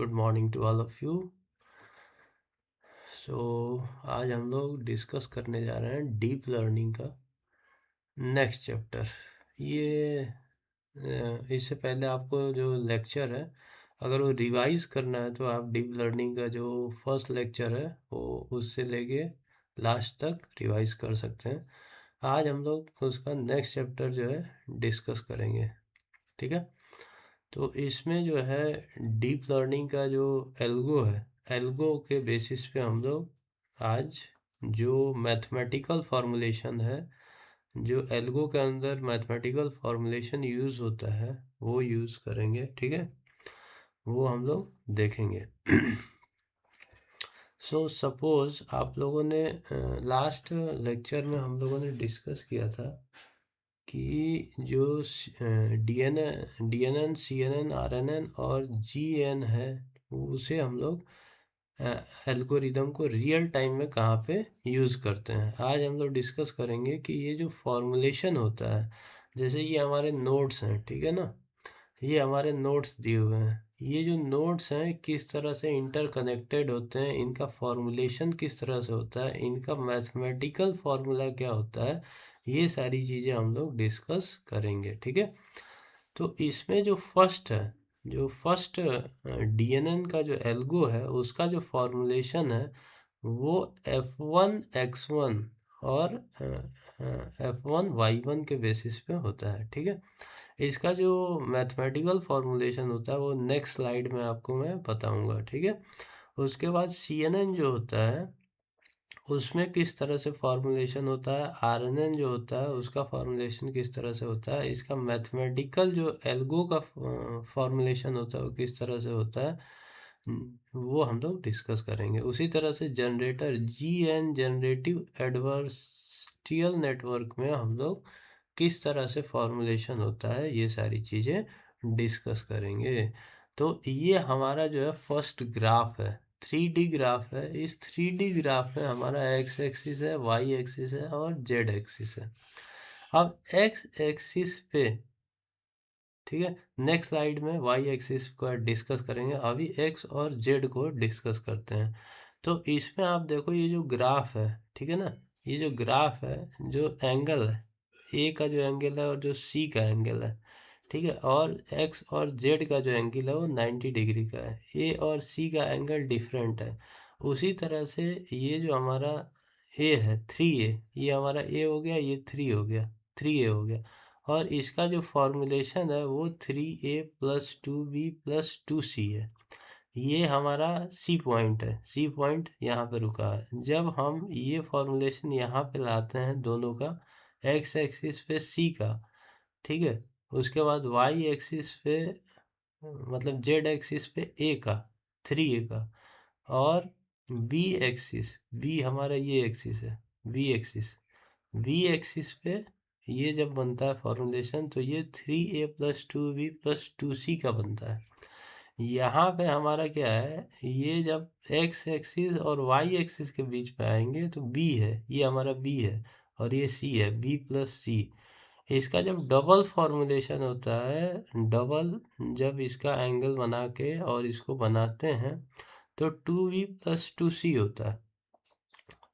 Good morning to all of you. So आज हम लोग डिस्कस करने जा रहे हैं डीप लर्निंग का नेक्स्ट चैप्टर। ये इससे पहले आपको जो लेक्चर है, अगर वो रिवाइज करना है तो आप डीप लर्निंग का जो फर्स्ट लेक्चर है वो उससे लेके लास्ट तक रिवाइज कर सकते हैं। आज हम लोग उसका नेक्स्ट चैप्टर जो है डिस्कस करेंगे, ठीक है। तो इसमें जो है डीप लर्निंग का जो एल्गो है, एल्गो के बेसिस पे हम लोग आज जो मैथमेटिकल फॉर्मूलेशन है, जो एल्गो के अंदर मैथमेटिकल फॉर्मूलेशन यूज़ होता है वो यूज़ करेंगे, ठीक है। वो हम लोग देखेंगे। सो सपोज आप लोगों ने लास्ट लेक्चर में हम लोगों ने डिस्कस किया था कि जो D N N C N N R N N और जी एन है, उसे हम लोग एल्गोरिदम को रियल टाइम में कहाँ पे यूज़ करते हैं। आज हम लोग डिस्कस करेंगे कि ये जो फॉर्मूलेशन होता है, जैसे ये हमारे नोड्स हैं, ठीक है ना, ये हमारे नोड्स दिए हुए हैं। ये जो नोड्स हैं किस तरह से इंटरकनेक्टेड होते हैं, इनका फॉर्मूलेशन किस तरह से होता है, इनका मैथमेटिकल फॉर्मूला क्या होता है, ये सारी चीज़ें हम लोग डिस्कस करेंगे, ठीक है। तो इसमें जो फर्स्ट डीएनएन का जो एल्गो है उसका जो फॉर्मूलेशन है वो F1 X1 और F1 Y1 के बेसिस पे होता है, ठीक है। इसका जो मैथमेटिकल फॉर्मूलेशन होता है वो नेक्स्ट स्लाइड में आपको मैं बताऊंगा, ठीक है। उसके बाद CNN जो होता है उसमें किस तरह से फॉर्मूलेशन होता है, RNN जो होता है उसका फॉर्मूलेशन किस तरह से होता है, इसका मैथमेटिकल जो एल्गो का फॉर्मूलेशन होता है वो किस तरह से होता है, वो हम लोग डिस्कस करेंगे। उसी तरह से जनरेटर GN जनरेटिव एडवर्सिटियल नेटवर्क में हम लोग किस तरह से फॉर्मूलेशन होता है, ये सारी चीज़ें डिस्कस करेंगे। तो ये हमारा जो है फर्स्ट ग्राफ है, 3D ग्राफ है। इस 3D ग्राफ में हमारा एक्स एक्सिस है, वाई एक्सिस है और जेड एक्सिस है। अब एक्स एक्सिस पे, ठीक है, नेक्स्ट स्लाइड में वाई एक्सिस को डिस्कस करेंगे, अभी एक्स और जेड को डिस्कस करते हैं। तो इसमें आप देखो ये जो ग्राफ है, ठीक है ना, ये जो ग्राफ है, जो एंगल है, ए का जो एंगल है और जो सी का एंगल है, ठीक है, और एक्स और जेड का जो एंगल है वो 90 डिग्री का है। ए और सी का एंगल डिफरेंट है। उसी तरह से ये जो हमारा ए है 3A, ये हमारा ए हो गया, ये 3 हो गया, 3A हो गया। और इसका जो फॉर्मूलेशन है वो 3A+2B+2C है। ये हमारा सी पॉइंट है, सी पॉइंट यहाँ पे रुका है। जब हम ये फॉर्मूलेशन यहाँ पे लाते हैं दोनों का, एक्स एक्सिस पे सी का, ठीक है, उसके बाद वाई एक्सिस पे मतलब जेड एक्सिस पे ए का, 3A का, और बी एक्सिस, बी हमारा ये एक्सिस है, बी एक्सिस पे ये जब बनता है फॉर्मूलेशन तो ये 3A+2B+2C का बनता है। यहाँ पे हमारा क्या है, ये जब एक्स एक्सिस और वाई एक्सिस के बीच में आएंगे तो बी है, ये हमारा बी है, और ये सी है, B+C। इसका जब डबल फॉर्मूलेशन होता है, डबल जब इसका एंगल बना के और इसको बनाते हैं तो 2B+2C होता है।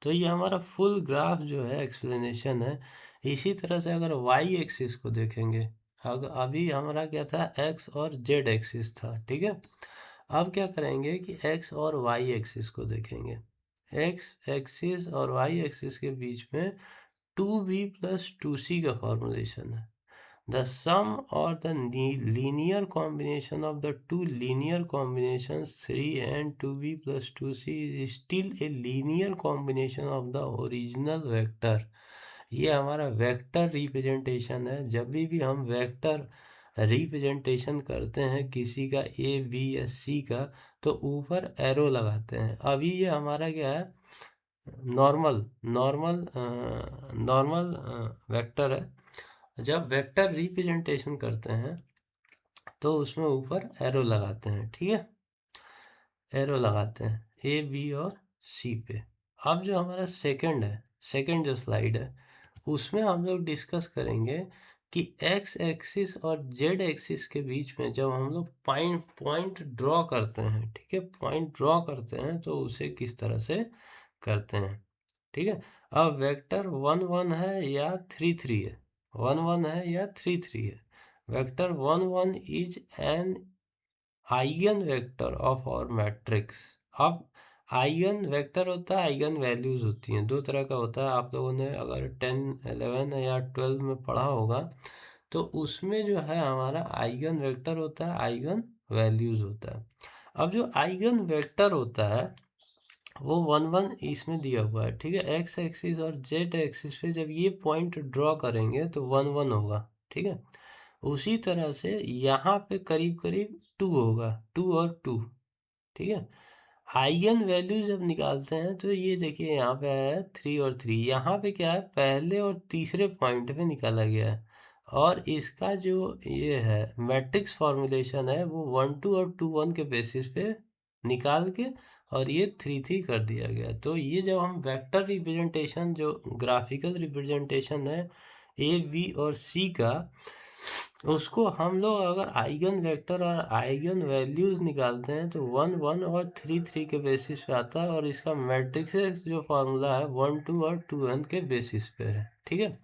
तो ये हमारा फुल ग्राफ जो है एक्सप्लेनेशन है। इसी तरह से अगर वाई एक्सिस को देखेंगे, अभी हमारा क्या था, एक्स और जेड एक्सिस था, ठीक है। अब क्या करेंगे कि एक्स और वाई एक्सिस को देखेंगे। एक्स एक्सिस और वाई एक्सिस के बीच में 2B+2C का फॉर्मूलेशन है। The sum or the linear combination of the two linear combinations 3 and 2B+2C is still a linear combination of the original vector। ये हमारा वेक्टर रिप्रेजेंटेशन है। जब भी हम वेक्टर रिप्रेजेंटेशन करते हैं किसी का ए बी या सी का, तो ऊपर एरो लगाते हैं। अभी ये हमारा क्या है, नॉर्मल नॉर्मल नॉर्मल वेक्टर है। जब वेक्टर रिप्रेजेंटेशन करते हैं तो उसमें ऊपर एरो लगाते हैं, ठीक है, एरो लगाते हैं ए बी और सी पे। अब जो हमारा सेकंड है, सेकंड जो स्लाइड है, उसमें हम लोग डिस्कस करेंगे कि एक्स एक्सिस और जेड एक्सिस के बीच में जब हम लोग पॉइंट पॉइंट ड्रॉ करते हैं, ठीक है, पॉइंट ड्रॉ करते हैं तो उसे किस तरह से करते हैं, ठीक है। अब वेक्टर 1 1 है या 3 3 है, 1 1 है या 3 3 है। Vector 1 1 is an eigenvector of our matrix. अब आइगन वेक्टर होता है, आइगन वैल्यूज होती हैं, दो तरह का होता है। आप लोगों ने अगर 10 11 या 12 में पढ़ा होगा तो उसमें जो है हमारा आइगन वेक्टर होता है, आइगन वैल्यूज होता है। अब जो आइगन वेक्टर होता है वो 1 1 इसमें दिया हुआ है, ठीक है। एक्स एक्सिस और जेड एक्सिस पे जब ये पॉइंट ड्रॉ करेंगे तो 1 1 होगा, ठीक है। उसी तरह से यहाँ पे करीब करीब 2 होगा, 2 और 2, ठीक है। आइगन वैल्यू जब निकालते हैं तो ये देखिए यहाँ पे आया है 3 और 3, यहाँ पे क्या है, पहले और तीसरे पॉइंट पे निकाला गया है। और इसका जो ये है मैट्रिक्स फॉर्मुलेशन है वो 1 2 और 2 1 के बेसिस पे निकाल के और ये 3 3 कर दिया गया। तो ये जब हम वेक्टर रिप्रेजेंटेशन, जो ग्राफिकल रिप्रेजेंटेशन है ए बी और सी का, उसको हम लोग अगर आइगन वेक्टर और आइगन वैल्यूज निकालते हैं तो 1 1 और 3 3 के बेसिस पे आता है। और इसका मैट्रिक्स जो फार्मूला है 1 2 और 2 n के बेसिस पे है, ठीक है।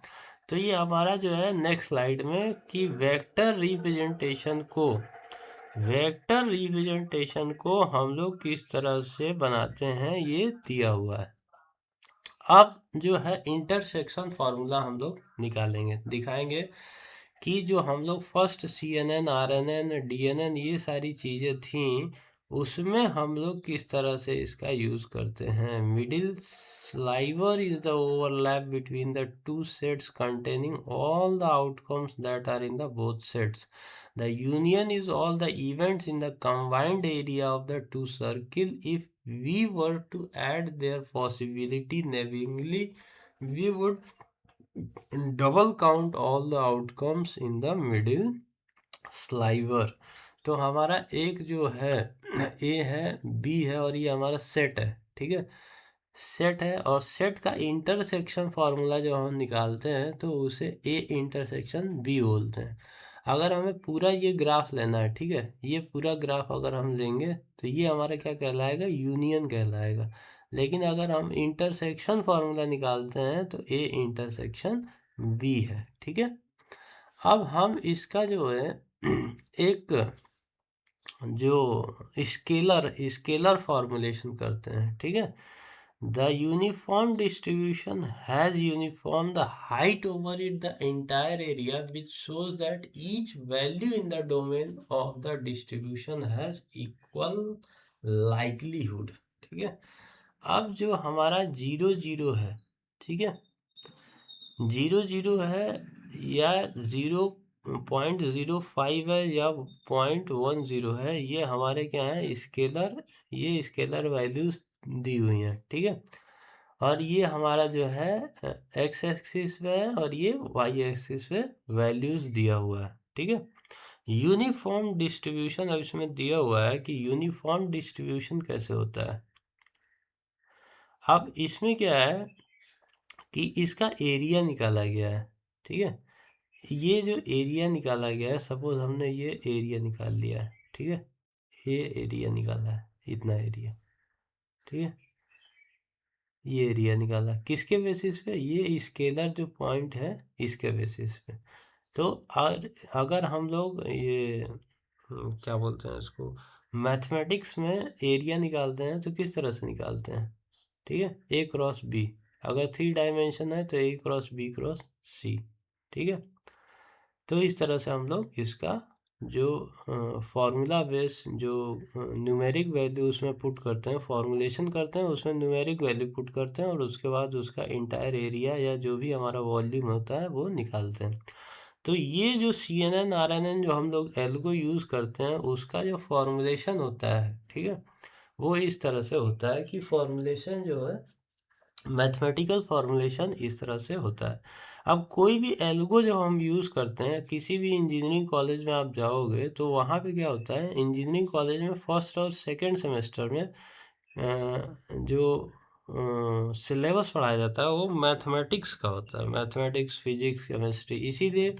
तो ये हमारा जो है नेक्स्ट स्लाइड में कि वेक्टर रिप्रेजेंटेशन को हम लोग किस तरह से बनाते हैं ये दिया हुआ है। अब जो है इंटरसेक्शन फार्मूला हम लोग निकालेंगे, दिखाएंगे कि जो हम लोग फर्स्ट CNN RNN DNN ये सारी चीज़ें थी उसमें हम लोग किस तरह से इसका यूज़ करते हैं। Middle sliver is the overlap between the two sets containing all the outcomes that are in the both sets. The union is all the events in the combined area of the two circles. If we were to add their possibility namely, we would double count all the outcomes in the middle sliver। तो हमारा एक जो है ए है, B है और ये हमारा सेट है, ठीक है। सेट है और सेट का इंटरसेक्शन फार्मूला जो हम निकालते हैं तो उसे ए इंटरसेक्शन बी बोलते हैं। अगर हमें पूरा ये ग्राफ लेना है, ठीक है, ये पूरा ग्राफ अगर हम लेंगे तो ये हमारा क्या कहलाएगा, यूनियन कहलाएगा। लेकिन अगर हम इंटरसेक्शन फार्मूला निकालते हैं तो ए इंटरसेक्शन बी है, ठीक है। अब हम इसका जो है एक जो स्केलर फॉर्मुलेशन करते हैं, ठीक है। The uniform distribution has uniform the height over it the entire area which shows that each value in the domain of the distribution has equal likelihood, ठीक है। अब जो हमारा 0 0 है, ठीक है, 0 0 है या 0.05 है या 0.10 है, ये हमारे क्या है, स्केलर, ये स्केलर वैल्यूज दी हुई हैं, ठीक है। और ये हमारा जो है एक्स एक्सिस पे है और ये वाई एक्सिस पे वैल्यूज दिया हुआ है, ठीक है। यूनिफॉर्म डिस्ट्रीब्यूशन अब इसमें दिया हुआ है कि यूनिफॉर्म डिस्ट्रीब्यूशन कैसे होता है। अब इसमें क्या है कि इसका एरिया निकाला गया है, ठीक है। ये जो एरिया निकाला गया है, सपोज हमने ये एरिया निकाल लिया है, ठीक है, ये एरिया निकाला है, इतना एरिया, ठीक है, ये एरिया निकाला किसके बेसिस पे, ये स्केलर जो पॉइंट है इसके बेसिस पे। तो अगर हम लोग ये क्या बोलते हैं इसको, मैथमेटिक्स में एरिया निकालते हैं तो किस तरह से निकालते हैं, ठीक है, ए क्रॉस बी। अगर 3 डायमेंशन है तो ए क्रॉस बी क्रॉस सी, ठीक है। तो इस तरह से हम लोग इसका जो फार्मूला बेस जो न्यूमेरिक वैल्यू उसमें पुट करते हैं, फॉर्मुलेशन करते हैं, उसमें न्यूमेरिक वैल्यू पुट करते हैं और उसके बाद उसका इंटायर एरिया या जो भी हमारा वॉल्यूम होता है वो निकालते हैं। तो ये जो CNN RNN जो हम लोग एल्गो यूज़ करते हैं उसका जो फॉर्मुलेशन होता है, ठीक है, वो इस तरह से होता है कि फॉर्मुलेशन जो है मैथमेटिकल फॉर्मुलेशन इस तरह से होता है। अब कोई भी एल्गो जब हम यूज़ करते हैं, किसी भी इंजीनियरिंग कॉलेज में आप जाओगे तो वहाँ पे क्या होता है, इंजीनियरिंग कॉलेज में फर्स्ट और सेकंड सेमेस्टर में जो सिलेबस पढ़ाया जाता है वो मैथमेटिक्स का होता है, मैथमेटिक्स फिजिक्स केमिस्ट्री। इसीलिए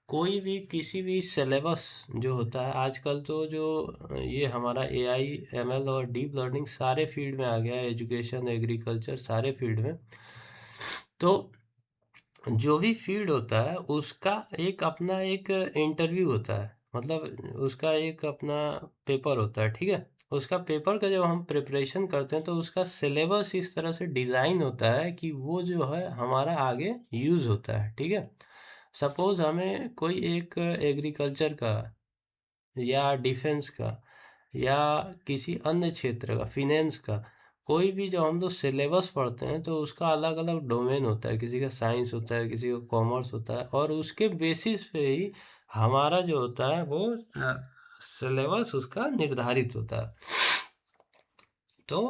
कोई भी किसी भी सिलेबस जो होता है आजकल, तो जो ये हमारा एआई एमएल और डीप लर्निंग सारे फील्ड में आ गया है, एजुकेशन एग्रीकल्चर सारे फील्ड में। तो जो भी फील्ड होता है उसका एक अपना एक इंटरव्यू होता है, मतलब उसका एक अपना पेपर होता है, ठीक है। उसका पेपर का जब हम प्रिपरेशन करते हैं तो उसका सिलेबस इस तरह से डिज़ाइन होता है कि वो जो है हमारा आगे यूज़ होता है, ठीक है। सपोज़ हमें कोई एक एग्रीकल्चर का या डिफेंस का या किसी अन्य क्षेत्र का, फिनेंस का, कोई भी जब हम लोग सिलेबस पढ़ते हैं तो उसका अलग अलग डोमेन होता है, किसी का साइंस होता है, किसी का कॉमर्स होता है, और उसके बेसिस पे ही हमारा जो होता है वो सिलेबस उसका निर्धारित होता है। तो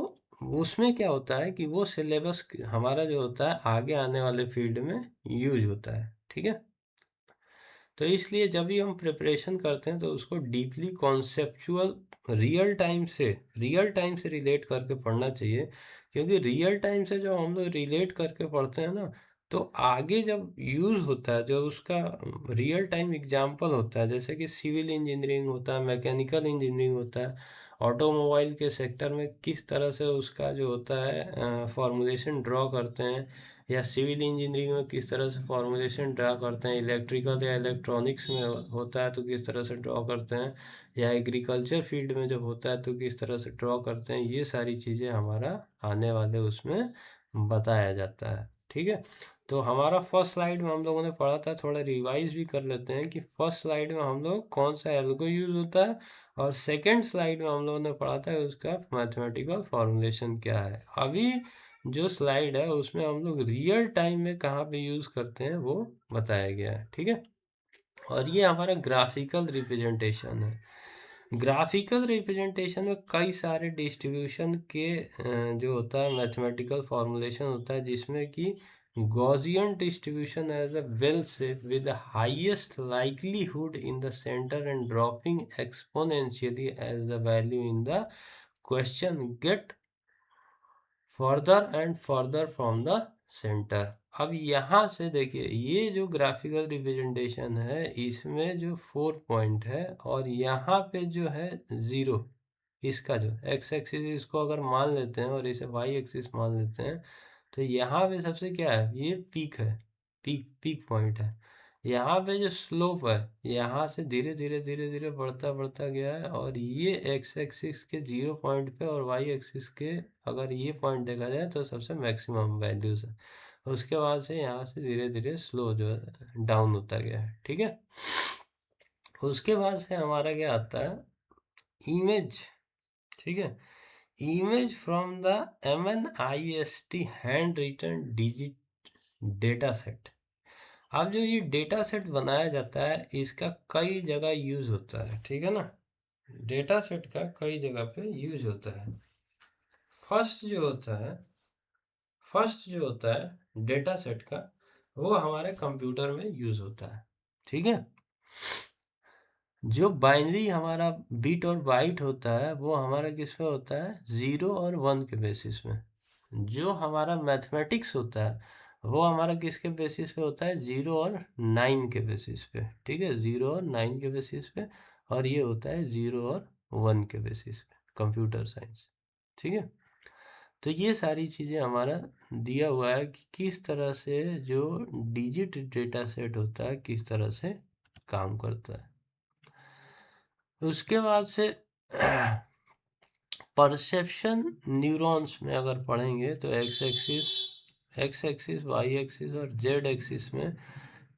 उसमें क्या होता है कि वो सिलेबस हमारा जो होता है आगे आने वाले फील्ड में यूज होता है, ठीक है। तो इसलिए जब भी हम प्रिपरेशन करते हैं तो उसको डीपली कॉन्सेप्चुअल रियल टाइम से रिलेट करके पढ़ना चाहिए, क्योंकि रियल टाइम से जब हम लोग रिलेट करके पढ़ते हैं ना, तो आगे जब यूज़ होता है, जब उसका रियल टाइम एग्जाम्पल होता है, जैसे कि सिविल इंजीनियरिंग होता है, मैकेनिकल इंजीनियरिंग होता है, ऑटोमोबाइल के सेक्टर में किस तरह से उसका जो होता है फॉर्मुलेशन ड्रॉ करते हैं, या सिविल इंजीनियरिंग में किस तरह से फॉर्मुलेशन ड्रा करते हैं, इलेक्ट्रिकल या इलेक्ट्रॉनिक्स में होता है तो किस तरह से ड्रॉ करते हैं, या एग्रीकल्चर फील्ड में जब होता है तो किस तरह से ड्रॉ करते हैं, ये सारी चीज़ें हमारा आने वाले उसमें बताया जाता है, ठीक है। तो हमारा फर्स्ट स्लाइड में हम लोगों ने पढ़ा था, थोड़ा रिवाइज भी कर लेते हैं कि फर्स्ट स्लाइड में हम लोग कौन सा एल्गो यूज़ होता है, और सेकेंड स्लाइड में हम लोगों ने पढ़ा था उसका मैथमेटिकल फॉर्मूलेशन क्या है। अभी जो स्लाइड है उसमें हम लोग रियल टाइम में कहाँ पे यूज़ करते हैं वो बताया गया है, ठीक है। और ये हमारा ग्राफिकल रिप्रेजेंटेशन है। ग्राफिकल रिप्रेजेंटेशन में कई सारे डिस्ट्रीब्यूशन के जो होता है मैथमेटिकल फॉर्मूलेशन होता है, जिसमें कि Gaussian distribution as a bell shape with highest likelihood in the centre and dropping exponentially as the value in the question get further and further from the centre. अब यहाँ से देखिए, ये जो ग्राफिकल रिप्रेजेंटेशन है इसमें जो 4 पॉइंट है और यहाँ पे जो है 0, इसका जो एक्स एक्सिस इसको अगर मान लेते हैं और इसे वाई एक्सिस मान लेते हैं, तो यहाँ पे सबसे क्या है, ये पीक है, पीक पीक पॉइंट है। यहाँ पे जो स्लोप है, यहाँ से धीरे धीरे धीरे धीरे बढ़ता बढ़ता गया है, और ये एक्स एक्सिस के 0 पॉइंट पे और वाई एक्सिस के अगर ये पॉइंट देखा जाए तो सबसे मैक्सिमम वैल्यूज है। उसके बाद से यहाँ से धीरे धीरे स्लो जो है डाउन होता गया है, ठीक है। उसके बाद से हमारा क्या आता है, इमेज, ठीक है। Image from the MNIST handwritten digit data set. अब जो ये डेटा सेट बनाया जाता है इसका कई जगह यूज होता है, ठीक है ना। डेटा सेट का कई जगह पे यूज होता है। फर्स्ट जो होता है फर्स्ट जो होता है डेटा सेट का, वो हमारे कंप्यूटर में यूज होता है, ठीक है। जो बाइनरी हमारा बिट और बाइट होता है वो हमारा किस पे होता है, 0 और 1 के बेसिस में। जो हमारा मैथमेटिक्स होता है वो हमारा किसके बेसिस पे होता है, 0 और 9 के बेसिस पे, ठीक है, 0 और 9 के बेसिस पे। और ये होता है 0 और 1 के बेसिस पे, कंप्यूटर साइंस, ठीक है। तो ये सारी चीज़ें हमारा दिया हुआ है कि किस तरह से जो डिजिट डेटा सेट होता है किस तरह से काम करता है। उसके बाद से परसेप्शन न्यूरॉन्स में अगर पढ़ेंगे तो एक्स एक्सिस वाई एक्सिस और जेड एक्सिस में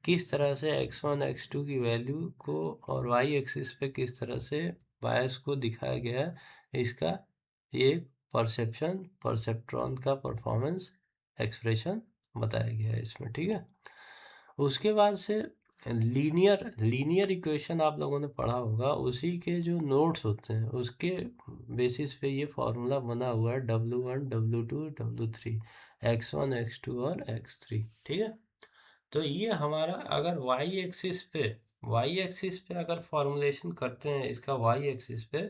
किस तरह से x1 x2 की वैल्यू को और वाई एक्सिस पे किस तरह से बायस को दिखाया गया है, इसका ये परसेप्ट्रॉन का परफॉर्मेंस एक्सप्रेशन बताया गया है इसमें, ठीक है। उसके बाद से लीनियर इक्वेशन आप लोगों ने पढ़ा होगा, उसी के जो नोट्स होते हैं उसके बेसिस पे ये फॉर्मूला बना हुआ है, W1 W2 W3, x1 x2 और x3, ठीक है। तो ये हमारा अगर वाई एक्सिस पे अगर फॉर्मुलेशन करते हैं इसका वाई एक्सिस पे,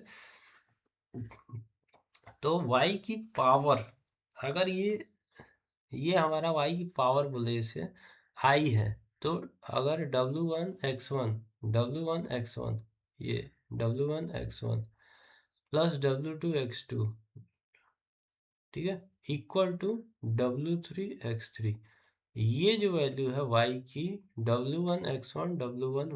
तो वाई की पावर, अगर ये हमारा वाई की पावर बोले इसे आई है, तो अगर W1 x1 ये W1 x1 plus W2 x2, ठीक है, इक्वल टू W3 x3, ये जो वैल्यू है y की W1 x1 W1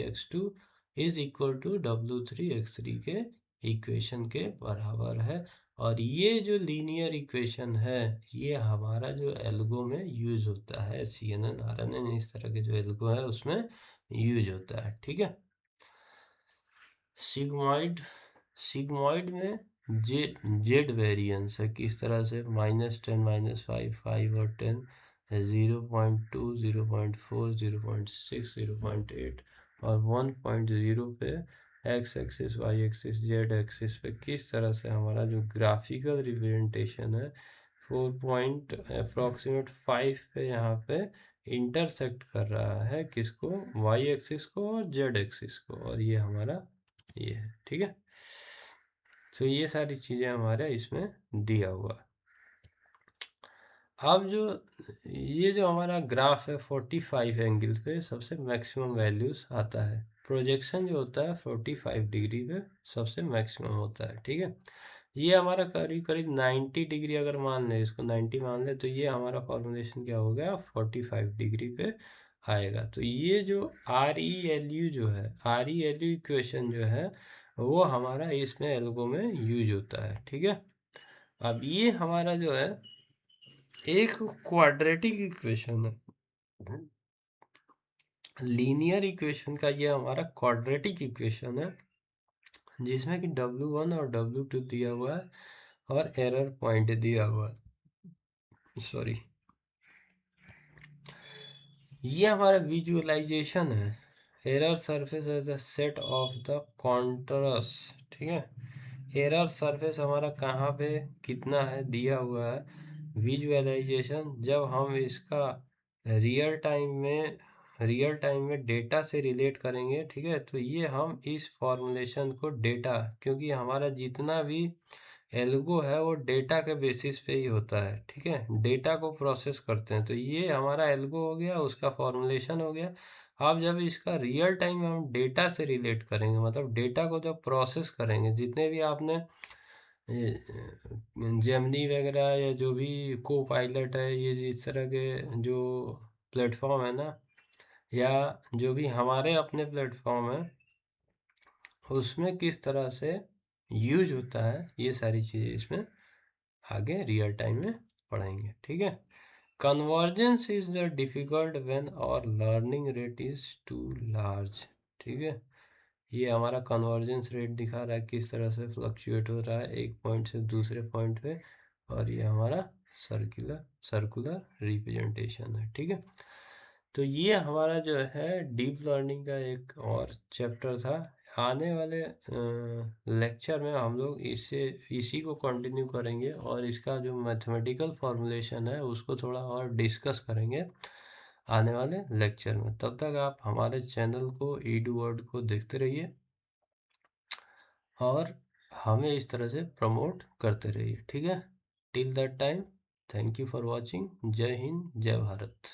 x2 is equal to W3 x3 के इक्वेशन के बराबर है। और ये जो लीनियर इक्वेशन है ये हमारा जो एल्गो में यूज होता है, CNN RNN इस तरह के जो एल्गो है उसमें यूज होता है, ठीक है। सिग्मॉइड में जेड वेरिएंस है किस तरह से, -10 -5 5 और 10, 0.2 0.4 0.6 0.8 और 1.0 पे X axis Y axis Z axis पे किस तरह से हमारा जो ग्राफिकल रिप्रेजेंटेशन है 4.5 पे यहाँ पे इंटरसेक्ट कर रहा है किसको, वाई एक्सिस को और जेड एक्सिस को, और ये हमारा ये है, ठीक है। तो ये सारी चीज़ें हमारे इसमें दिया हुआ। अब जो ये जो हमारा ग्राफ है 45 एंगल पे सबसे मैक्सिमम वैल्यूज आता है, प्रोजेक्शन जो होता है 45 डिग्री पे सबसे मैक्सिमम होता है, ठीक है। ये हमारा करीब करीब 90 डिग्री अगर मान लें, इसको 90 मान लें, तो ये हमारा फॉर्मुलेशन क्या हो गया 45 डिग्री पे आएगा। तो ये जो ReLU जो है, ReLU इक्वेशन जो है वो हमारा इसमें एल्गो में यूज होता है, ठीक है। अब ये हमारा जो है एक क्वाड्रेटिक इक्वेशन है, लीनियर इक्वेशन का ये हमारा क्वाड्रेटिक इक्वेशन है जिसमें कि W1 और W2 दिया हुआ है और एरर पॉइंट दिया हुआ है, सॉरी। ये हमारा विजुअलाइजेशन है, error surface as a set of the contours, ठीक है। एरर सरफेस हमारा कहाँ पे कितना है दिया हुआ है, विजुअलाइजेशन जब हम इसका रियल टाइम में डेटा से रिलेट करेंगे, ठीक है। तो ये हम इस फॉर्मूलेशन को डेटा, क्योंकि हमारा जितना भी एल्गो है वो डेटा के बेसिस पे ही होता है, ठीक है, डेटा को प्रोसेस करते हैं। तो ये हमारा एल्गो हो गया, उसका फॉर्मुलेशन हो गया। अब जब इसका रियल टाइम में हम डेटा से रिलेट करेंगे, मतलब डेटा को जब प्रोसेस करेंगे, जितने भी आपने जेमिनी वगैरह या जो भी को पायलट है, ये इस तरह के जो प्लेटफॉर्म है ना, या जो भी हमारे अपने प्लेटफॉर्म है उसमें किस तरह से यूज होता है, ये सारी चीज़ें इसमें आगे रियल टाइम में पढ़ेंगे, ठीक है। Convergence is the difficult when और learning rate is too large, ठीक है। ये हमारा कन्वर्जेंस रेट दिखा रहा है किस तरह से फ्लक्चुएट हो रहा है एक पॉइंट से दूसरे पॉइंट पे, और ये हमारा सर्कुलर रिप्रेजेंटेशन है, ठीक है। तो ये हमारा जो है डीप लर्निंग का एक और चैप्टर था। आने वाले लेक्चर में हम लोग इसी को कंटिन्यू करेंगे और इसका जो मैथमेटिकल फॉर्मूलेशन है उसको थोड़ा और डिस्कस करेंगे आने वाले लेक्चर में। तब तक आप हमारे चैनल को ईडू वर्ड को देखते रहिए और हमें इस तरह से प्रमोट करते रहिए, ठीक है। Till that time, thank you for watching. जय हिंद, जय भारत।